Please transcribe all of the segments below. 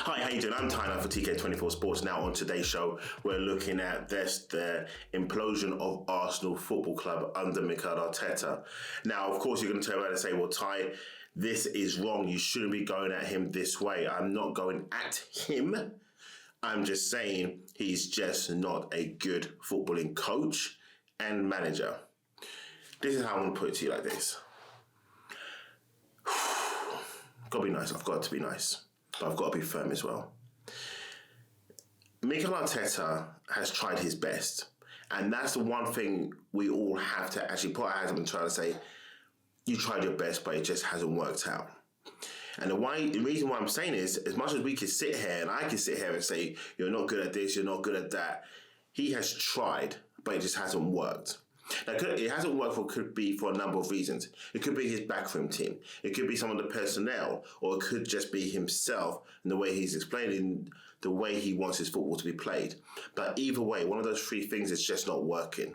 Hi, how you doing? I'm Tyler for TK24 Sports. Now on today's show, we're looking at the implosion of Arsenal Football Club under Mikel Arteta. Now, of course, you're going to turn around and say, well, Ty, this is wrong. You shouldn't be going at him this way. I'm not going at him. I'm just saying he's just not a good footballing coach and manager. This is how I'm going to put it to you like this. Got to be nice. I've got to be nice. But I've got to be firm as well. Mikel Arteta has tried his best. And that's the one thing we all have to actually put our hands up and try to say, you tried your best, but it just hasn't worked out. And the reason why I'm saying is, as much as we can sit here, and I can sit here and say, you're not good at this, you're not good at that, he has tried, but it just hasn't worked. Now, it hasn't worked could be for a number of reasons. It could be his backroom team. It could be some of the personnel, or it could just be himself and the way he's explaining the way he wants his football to be played. But either way, one of those three things is just not working.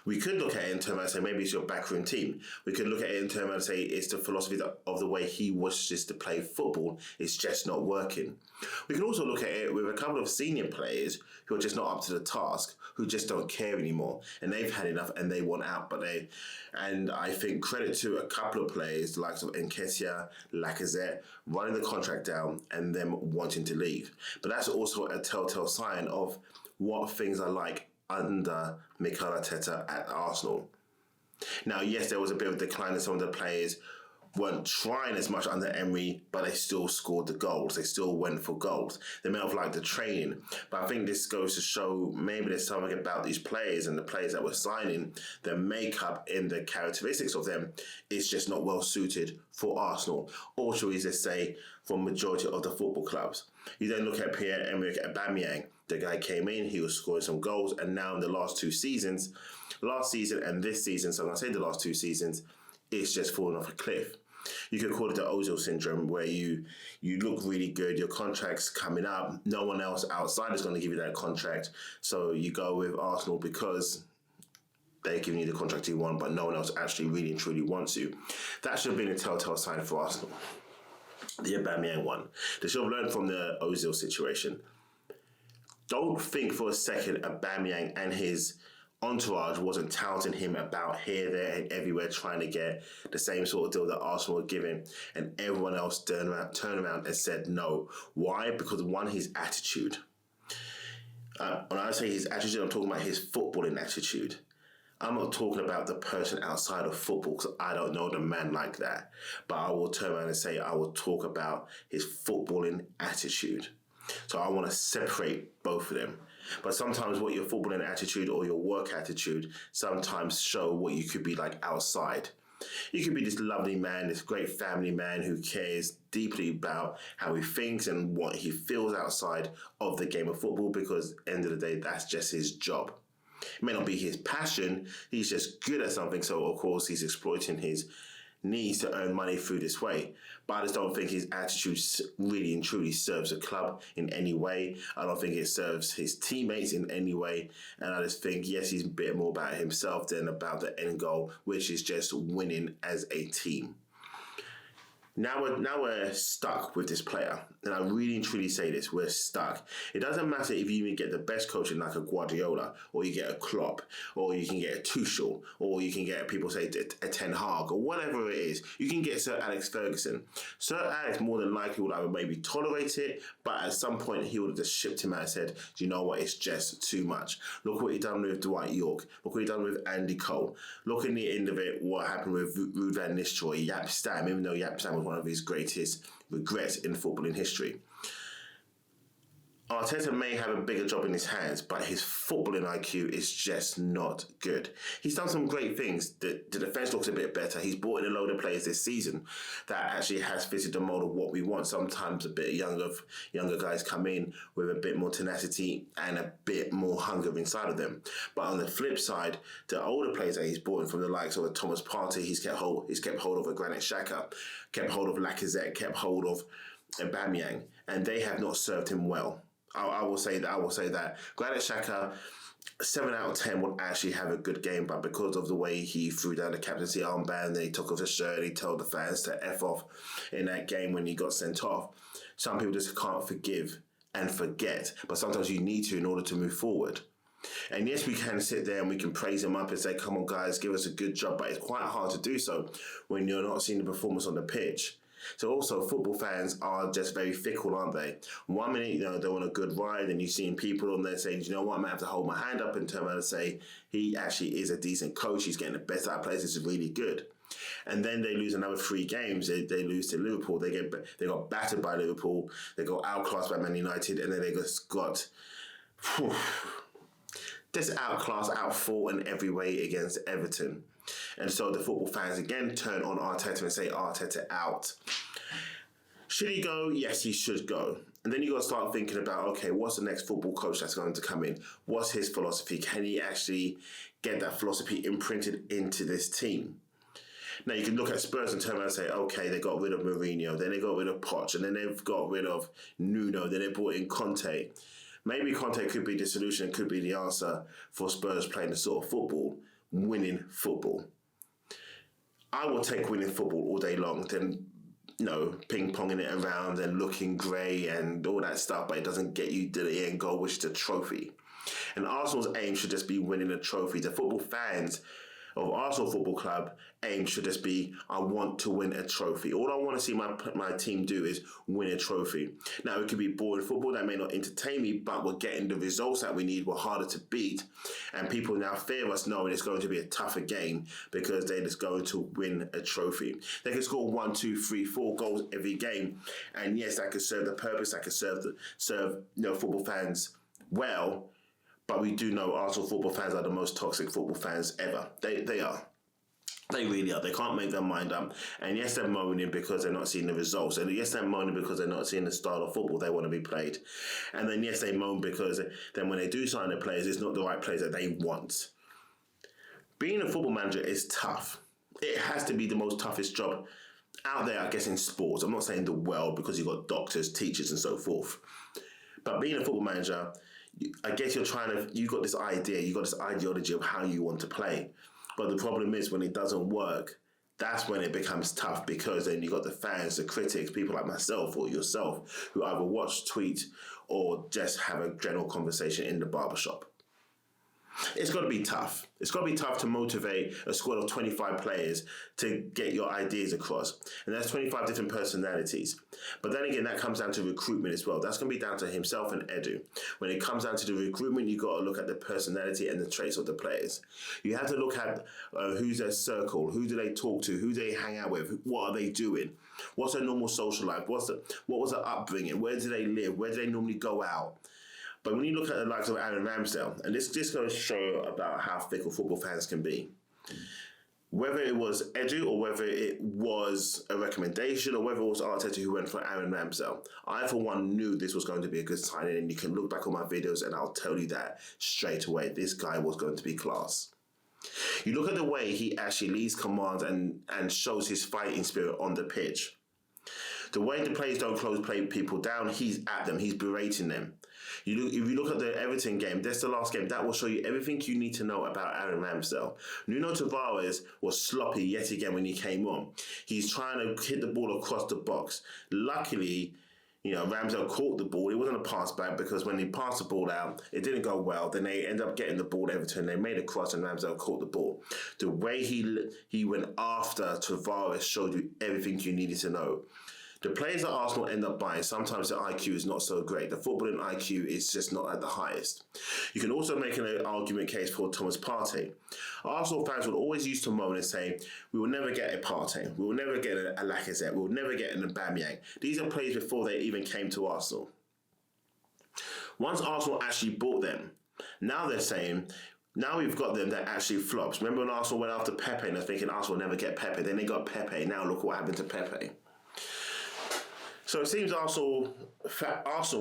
We could look at it in terms and say maybe it's your backroom team. We could look at it in terms and say it's the philosophy of the way he wishes to play football. It's just not working. We can also look at it with a couple of senior players who are just not up to the task, who just don't care anymore, and they've had enough and they want out. And I think credit to a couple of players, the likes of Nketiah, Lacazette, running the contract down and them wanting to leave. But that's also a telltale sign of what things are like under Mikel Arteta at Arsenal. Now, yes, there was a bit of decline in some of the players weren't trying as much under Emery, but they still scored the goals. They still went for goals. They may have liked the training, but I think this goes to show maybe there's something about these players and the players that were signing, their makeup and the characteristics of them is just not well suited for Arsenal, or shall we just say, for majority of the football clubs. You then look at Pierre-Emerick Aubameyang. The guy came in, he was scoring some goals, and now in the last season and this season, so I'm going to say the last two seasons, it's just fallen off a cliff. You could call it the Ozil syndrome, where you look really good, your contract's coming up, no one else outside is going to give you that contract, so you go with Arsenal because they're giving you the contract you want, but no one else actually really and truly wants you. That should have been a telltale sign for Arsenal. The Aubameyang one. They should have learned from the Ozil situation. Don't think for a second Aubameyang and his entourage wasn't touting him about here, there, and everywhere, trying to get the same sort of deal that Arsenal were giving, and everyone else turned around and said no. Why? Because one, his attitude. When I say his attitude, I'm talking about his footballing attitude. I'm not talking about the person outside of football, because I don't know the man like that. But I will turn around and say I will talk about his footballing attitude. So I want to separate both of them. But sometimes what your footballing attitude or your work attitude sometimes show what you could be like outside. You could be this lovely man, this great family man who cares deeply about how he thinks and what he feels outside of the game of football, because at the end of the day, that's just his job. It may not be his passion, he's just good at something, so of course he's exploiting his needs to earn money through this way. But I just don't think his attitude really and truly serves the club in any way. I don't think it serves his teammates in any way. And I just think, yes, he's a bit more about himself than about the end goal, which is just winning as a team. Now we're stuck with this player. And I really and truly say this, we're stuck. It doesn't matter if you even get the best coaching like a Guardiola, or you get a Klopp, or you can get a Tuchel, or you can get, people say, a Ten Hag, or whatever it is. You can get Sir Alex Ferguson. Sir Alex more than likely would either maybe tolerate it, but at some point he would have just shipped him out and said, do you know what, it's just too much. Look what he done with Dwight York. Look what he done with Andy Cole. Look in the end of it, what happened with Ruud van Nistelrooy, Jaap Stam, even though Jaap Stam was one of his greatest regrets in footballing history. Arteta may have a bigger job in his hands, but his footballing IQ is just not good. He's done some great things. The defence looks a bit better. He's brought in a load of players this season that actually has fitted the mould of what we want. Sometimes a bit younger guys come in with a bit more tenacity and a bit more hunger inside of them. But on the flip side, the older players that he's brought in from the likes of Thomas Partey, he's kept hold of a Granit Xhaka, kept hold of Lacazette, kept hold of Aubameyang, and they have not served him well. I will say that. Granit Xhaka 7 out of 10 would actually have a good game, but because of the way he threw down the captaincy armband, then he took off his shirt, and he told the fans to F off in that game when he got sent off. Some people just can't forgive and forget, but sometimes you need to in order to move forward. And yes, we can sit there and we can praise him up and say, come on guys, give us a good job, but it's quite hard to do so when you're not seeing the performance on the pitch. So also, football fans are just very fickle, aren't they? 1 minute, they're on a good ride, and you're seeing people on there saying, you know what, I might have to hold my hand up and turn around and say, he actually is a decent coach, he's getting the best out of players, this is really good. And then they lose another 3 games. They lose to Liverpool. They got battered by Liverpool. They got outclassed by Man United, and then they just got outclassed, outfought in every way against Everton. And so the football fans again turn on Arteta and say, Arteta out. Should he go? Yes, he should go. And then you got to start thinking about, okay, what's the next football coach that's going to come in? What's his philosophy? Can he actually get that philosophy imprinted into this team? Now, you can look at Spurs and turn around and say, okay, they got rid of Mourinho, then they got rid of Poch, and then they've got rid of Nuno, then they brought in Conte. Maybe Conte could be the solution, could be the answer for Spurs playing the sort of football, winning football. I will take winning football all day long than, ping-ponging it around and looking grey and all that stuff, but it doesn't get you to the end goal, which is a trophy. And Arsenal's aim should just be winning a trophy. The football fans of Arsenal Football Club aim should just be, I want to win a trophy. All I want to see my team do is win a trophy. Now, it could be boring football that may not entertain me, but we're getting the results that we need. We're harder to beat. And people now fear us knowing it's going to be a tougher game because they're just going to win a trophy. They can score 1, 2, 3, 4 goals every game. And yes, that could serve the purpose. That could serve football fans well. But we do know Arsenal football fans are the most toxic football fans ever. They are. They really are. They can't make their mind up. And yes, they're moaning because they're not seeing the results. And yes, they're moaning because they're not seeing the style of football they want to be played. And then yes, they moan because then when they do sign the players, it's not the right players that they want. Being a football manager is tough. It has to be the most toughest job out there, I guess, in sports. I'm not saying the world because you've got doctors, teachers, and so forth. But being a football manager, I guess you've got this idea, you've got this ideology of how you want to play. But the problem is when it doesn't work, that's when it becomes tough because then you've got the fans, the critics, people like myself or yourself who either watch, tweet, or just have a general conversation in the barbershop. It's got to be tough. It's got to be tough to motivate a squad of 25 players to get your ideas across. And that's 25 different personalities. But then again, that comes down to recruitment as well. That's going to be down to himself and Edu. When it comes down to the recruitment, you've got to look at the personality and the traits of the players. You have to look at who's their circle, who do they talk to, who do they hang out with, what are they doing, what's their normal social life, what was their upbringing, where do they live, where do they normally go out. But when you look at the likes of Aaron Ramsdale, and this just goes to show about how fickle football fans can be, whether it was Edu or whether it was a recommendation or whether it was Arteta who went for Aaron Ramsdale, I for one knew this was going to be a good signing, and you can look back on my videos and I'll tell you that straight away. This guy was going to be class. You look at the way he actually leads commands and shows his fighting spirit on the pitch. The way the players don't close people down, he's at them, he's berating them. If you look at the Everton game, that's the last game, that will show you everything you need to know about Aaron Ramsdale. Nuno Tavares was sloppy yet again when he came on. He's trying to hit the ball across the box. Luckily, Ramsdale caught the ball. It wasn't a pass back because when he passed the ball out, it didn't go well. Then they ended up getting the ball to Everton. They made a cross and Ramsdale caught the ball. The way he went after Tavares showed you everything you needed to know. The players that Arsenal end up buying, sometimes the IQ is not so great. The footballing IQ is just not at the highest. You can also make an argument case for Thomas Partey. Arsenal fans will always used to moan and say, we will never get a Partey, we will never get a Lacazette, we will never get an Aubameyang. These are players before they even came to Arsenal. Once Arsenal actually bought them, now they're saying, now we've got them that actually flops. Remember when Arsenal went after Pepe and they're thinking Arsenal will never get Pepe, then they got Pepe, now look what happened to Pepe. So it seems Arsenal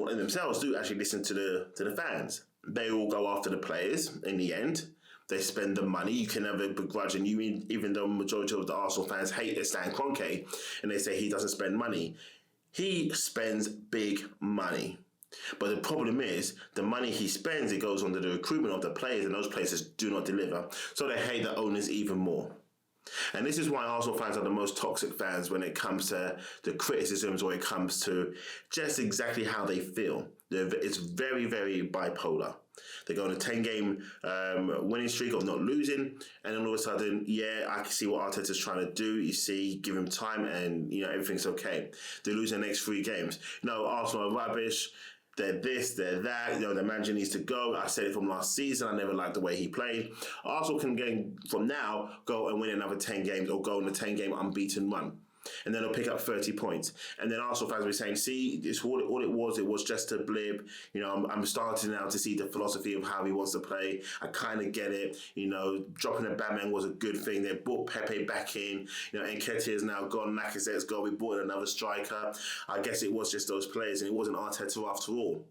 in themselves do actually listen to the fans. They all go after the players in the end. They spend the money. You can never begrudge, and even though the majority of the Arsenal fans hate Stan Kroenke and they say he doesn't spend money, he spends big money. But the problem is, the money he spends, it goes on to the recruitment of the players, and those players do not deliver. So they hate the owners even more. And this is why Arsenal fans are the most toxic fans when it comes to the criticisms or it comes to just exactly how they feel. It's very, very bipolar. They go on a 10-game winning streak of not losing, and then all of a sudden, yeah, I can see what Arteta's trying to do. You see, give him time, and everything's okay. They lose their next 3 games. No, Arsenal are rubbish. They're this, they're that. The manager needs to go. I said it from last season. I never liked the way he played. Arsenal can from now go and win another 10 games or go on a 10-game unbeaten run. And then they'll pick up 30 points. And then Arsenal fans will be saying, see, it's all it was just a blip. I'm starting now to see the philosophy of how he wants to play. I kind of get it. Dropping a Batman was a good thing. They brought Pepe back in. Nketiah is now gone. Lacazette's gone. We brought in another striker. I guess it was just those players, and it wasn't Arteta after all.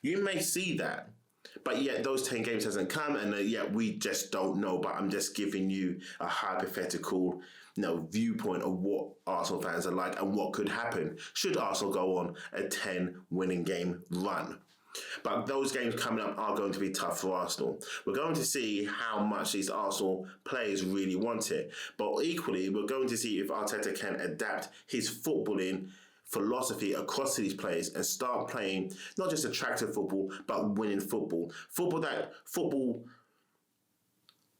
You may see that. But yet those 10 games hasn't come, and yet we just don't know. But I'm just giving you a hypothetical viewpoint of what Arsenal fans are like and what could happen should Arsenal go on a 10-winning game run. But those games coming up are going to be tough for Arsenal. We're going to see how much these Arsenal players really want it. But equally, we're going to see if Arteta can adapt his footballing philosophy across to these players and start playing not just attractive football, but winning football. Football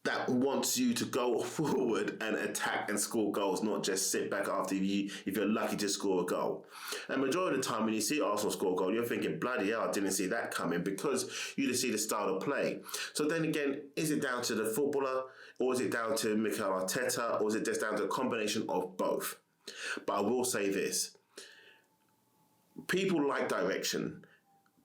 that wants you to go forward and attack and score goals, not just sit back after if you're lucky to score a goal. And majority of the time when you see Arsenal score a goal, you're thinking, bloody hell, I didn't see that coming, because you just see the style of play. So then again, is it down to the footballer, or is it down to Mikel Arteta, or is it just down to a combination of both? But I will say this. People like direction.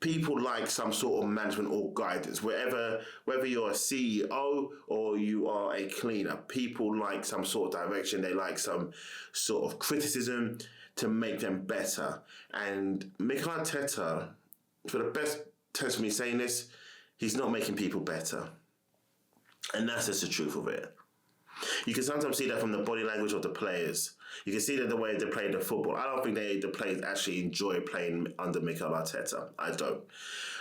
People like some sort of management or guidance. Whether you're a CEO or you are a cleaner, people like some sort of direction. They like some sort of criticism to make them better. And Mikel Arteta, for the best test of me saying this, he's not making people better. And that's just the truth of it. You can sometimes see that from the body language of the players. You can see that the way they play the football. I don't think the players actually enjoy playing under Mikel Arteta. I don't.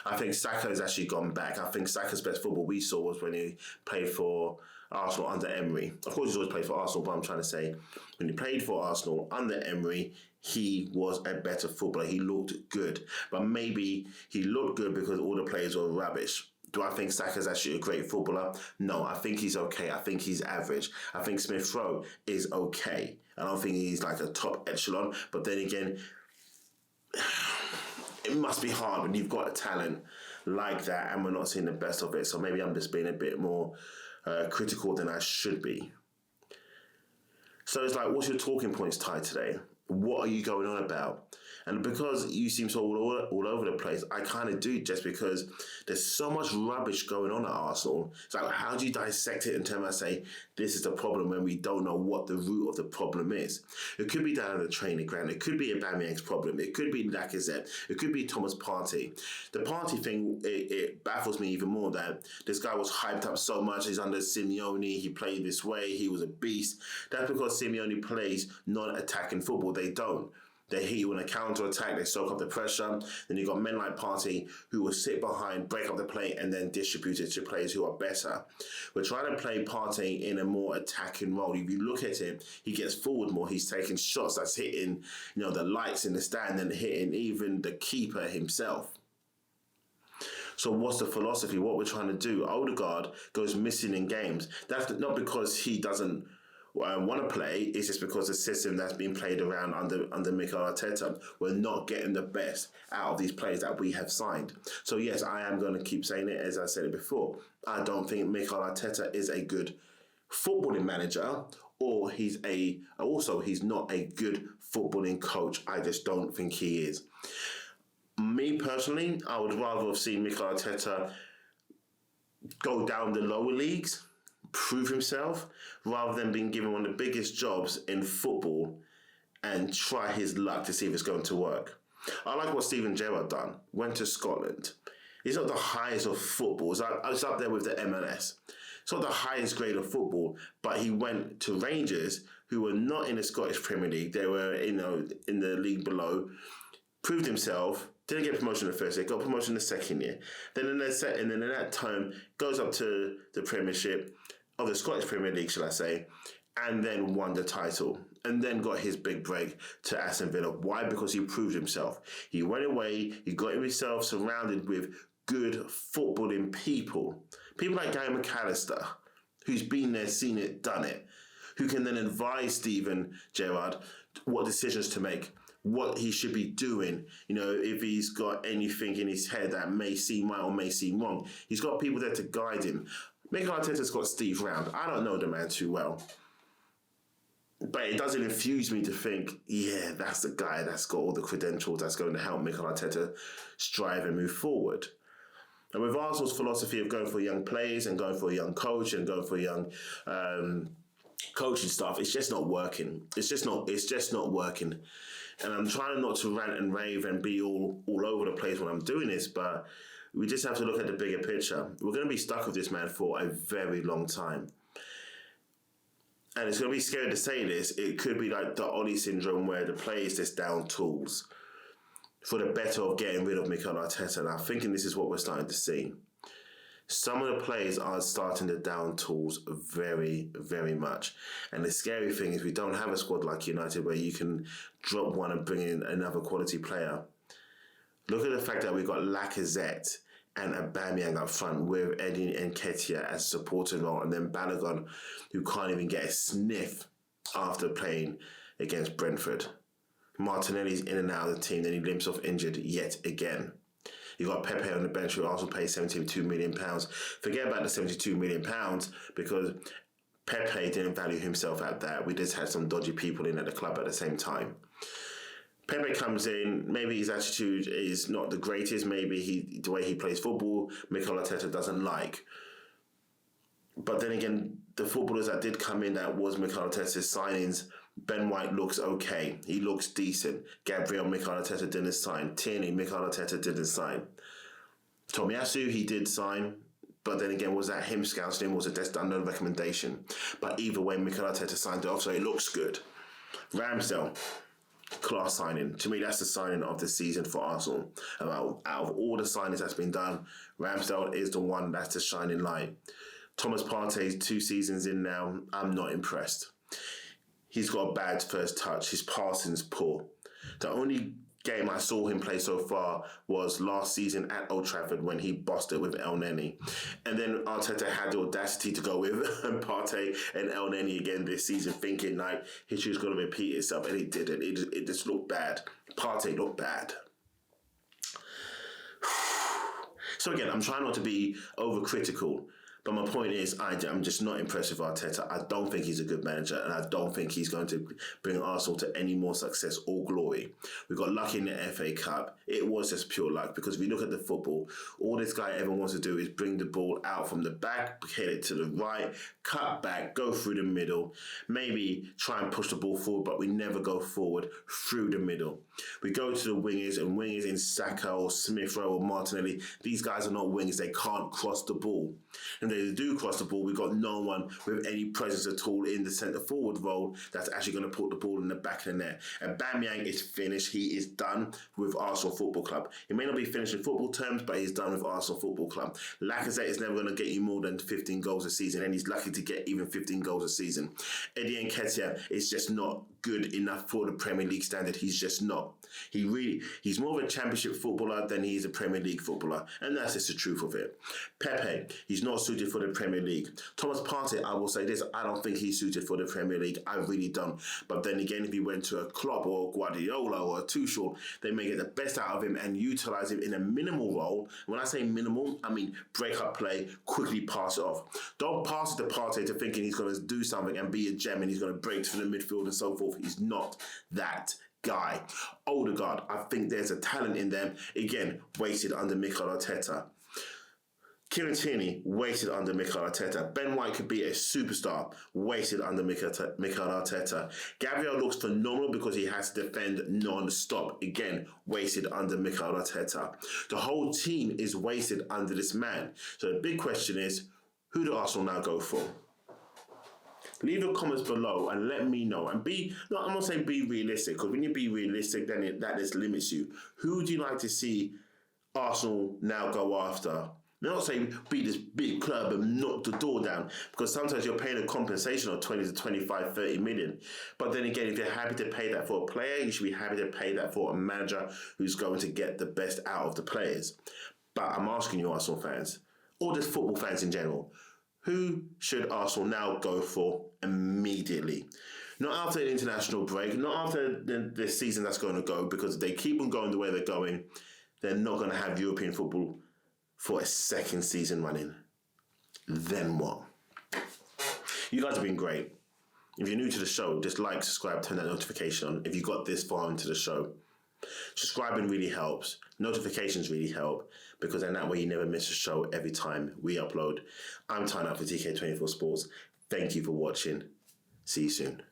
I think Saka has actually gone back. I think Saka's best football we saw was when he played for Arsenal under Emery. Of course, he's always played for Arsenal, but I'm trying to say when he played for Arsenal under Emery, he was a better footballer. He looked good. But maybe he looked good because all the players were rubbish. Do I think Saka's actually a great footballer? No, I think he's okay. I think he's average. I think Smith Rowe is okay. I don't think he's like a top echelon. But then again, it must be hard when you've got a talent like that and we're not seeing the best of it. So maybe I'm just being a bit more critical than I should be. So it's like, what's your talking points, Ty, today? What are you going on about? And because you seem so all over the place, I kind of do, just because there's so much rubbish going on at Arsenal. It's like, how do you dissect it in terms of say, this is the problem, when we don't know what the root of the problem is? It could be down at the training ground. It could be a Aubameyang's problem. It could be Lacazette. It could be Thomas Partey. The Partey thing, it baffles me even more that this guy was hyped up so much. He's under Simeone. He played this way. He was a beast. That's because Simeone plays non-attacking football. They don't. They hit you in a counter-attack, they soak up the pressure. Then you've got men like Partey who will sit behind, break up the play, and then distribute it to players who are better. We're trying to play Partey in a more attacking role. If you look at him, he gets forward more. He's taking shots that's hitting, the lights in the stand and hitting even the keeper himself. So what's the philosophy? What we're trying to do? Odegaard goes missing in games. That's not because he doesn't want to play, it's just because the system that's been played around under Mikel Arteta, we're not getting the best out of these players that we have signed. So yes, I am going to keep saying it, as I said it before. I don't think Mikel Arteta is a good footballing manager, or he's not a good footballing coach. I just don't think he is. Me personally, I would rather have seen Mikel Arteta go down the lower leagues, prove himself, rather than being given one of the biggest jobs in football and try his luck to see if it's going to work. I like what Steven Gerrard done. Went to Scotland. He's not the highest of football. It's up there with the MLS. It's not the highest grade of football, but he went to Rangers, who were not in the Scottish Premier League. They were in the league below, proved himself, Didn't get promotion the first year, got promotion the second year. Then in that time, goes up to the Premiership, of the Scottish Premier League, shall I say, and then won the title. And then got his big break to Aston Villa. Why? Because he proved himself. He went away, he got himself surrounded with good footballing people. People like Gary McAllister, who's been there, seen it, done it, who can then advise Steven Gerrard what decisions to make, what he should be doing, if he's got anything in his head that may seem right or may seem wrong. He's got people there to guide him. Mikel Arteta's got Steve Round. I don't know the man too well. But it doesn't infuse me to think, yeah, that's the guy that's got all the credentials that's going to help Mikel Arteta strive and move forward. And with Arsenal's philosophy of going for young players and going for a young coach and going for young coaching staff, it's just not working. It's just not working. And I'm trying not to rant and rave and be all over the place when I'm doing this, but we just have to look at the bigger picture. We're going to be stuck with this man for a very long time. And it's going to be scary to say this. It could be like the Ollie syndrome where the players just down tools for the better of getting rid of Mikel Arteta. And I'm thinking this is what we're starting to see. Some of the players are starting to down tools very, very much. And the scary thing is we don't have a squad like United where you can drop one and bring in another quality player. Look at the fact that we've got Lacazette and Aubameyang up front with Eddie Nketiah as supporting role, and then Balogun, who can't even get a sniff after playing against Brentford. Martinelli's in and out of the team, then he limps off injured yet again. You got Pepe on the bench, who also paid £72 million. Forget about the £72 million because Pepe didn't value himself at that. We just had some dodgy people in at the club at the same time. Pepe comes in, maybe his attitude is not the greatest, maybe the way he plays football, Mikel Arteta doesn't like. But then again, the footballers that did come in that was Mikel Arteta's signings, Ben White looks okay. He looks decent. Gabriel, Mikel Arteta didn't sign. Tierney, Mikel Arteta didn't sign. Tomiyasu, he did sign. But then again, was that him scouting him? Was it just under recommendation? But either way, Mikel Arteta signed it off, so it looks good. Ramsdale, class signing. To me, that's the signing of the season for Arsenal. Out of all the signings that's been done, Ramsdale is the one that's the shining light. Thomas Partey's 2 seasons in now, I'm not impressed. He's got a bad first touch. His passing's poor. The only game I saw him play so far was last season at Old Trafford when he bossed it with El Neni. And then Arteta had the audacity to go with Partey and El Neni again this season, thinking like history was going to repeat itself, and it didn't. It just looked bad. Partey looked bad. So again, I'm trying not to be overcritical. But my point is, I'm just not impressed with Arteta. I don't think he's a good manager, and I don't think he's going to bring Arsenal to any more success or glory. We got lucky in the FA Cup. It was just pure luck, because if you look at the football, all this guy ever wants to do is bring the ball out from the back, hit it to the right, cut back, go through the middle, maybe try and push the ball forward, but we never go forward through the middle. We go to the wingers, and wingers in Saka or Smith Rowe or Martinelli, these guys are not wingers. They can't cross the ball. And they do cross the ball, we've got no one with any presence at all in the centre forward role that's actually going to put the ball in the back of the net. And Aubameyang is finished. He is done with Arsenal Football Club. He may not be finished in football terms, but he's done with Arsenal Football Club. Lacazette is never going to get you more than 15 goals a season, and he's lucky to get even 15 goals a season. Eddie Nketiah is just not good enough for the Premier League standard. He's just not. He's more of a championship footballer than he is a Premier League footballer, and that's just the truth of it. Pepe, he's not suited for the Premier League. Thomas Partey, I will say this, I don't think he's suited for the Premier League. I really don't. But then again, if he went to a Klopp or Guardiola or a Tuchel, they may get the best out of him and utilise him in a minimal role. When I say minimal, I mean break up play, quickly pass it off. Don't pass it to Partey to thinking he's going to do something and be a gem and he's going to break through the midfield and so forth. He's not that guy. Odegaard, I think there's a talent in them. Again, wasted under Mikel Arteta. Kieran Tierney, wasted under Mikel Arteta. Ben White could be a superstar, wasted under Mikel Arteta. Gabriel looks phenomenal because he has to defend non-stop. Again, wasted under Mikel Arteta. The whole team is wasted under this man. So the big question is, who do Arsenal now go for? Leave your comments below and let me know. And I'm not saying be realistic, because when you be realistic, then that just limits you. Who would you like to see Arsenal now go after? I'm not saying be this big club and knock the door down, because sometimes you're paying a compensation of 20 to 25, 30 million. But then again, if you're happy to pay that for a player, you should be happy to pay that for a manager who's going to get the best out of the players. But I'm asking you, Arsenal fans, or just football fans in general, who should Arsenal now go for immediately? Not after an international break, not after the season that's going to go, because if they keep on going the way they're going, they're not going to have European football for a second season running. Then what? You guys have been great. If you're new to the show, just like, subscribe, turn that notification on. If you got this far into the show, subscribing really helps. Notifications really help, because then that way you never miss a show every time we upload. I'm tying up for TK24 Sports. Thank you for watching. See you soon.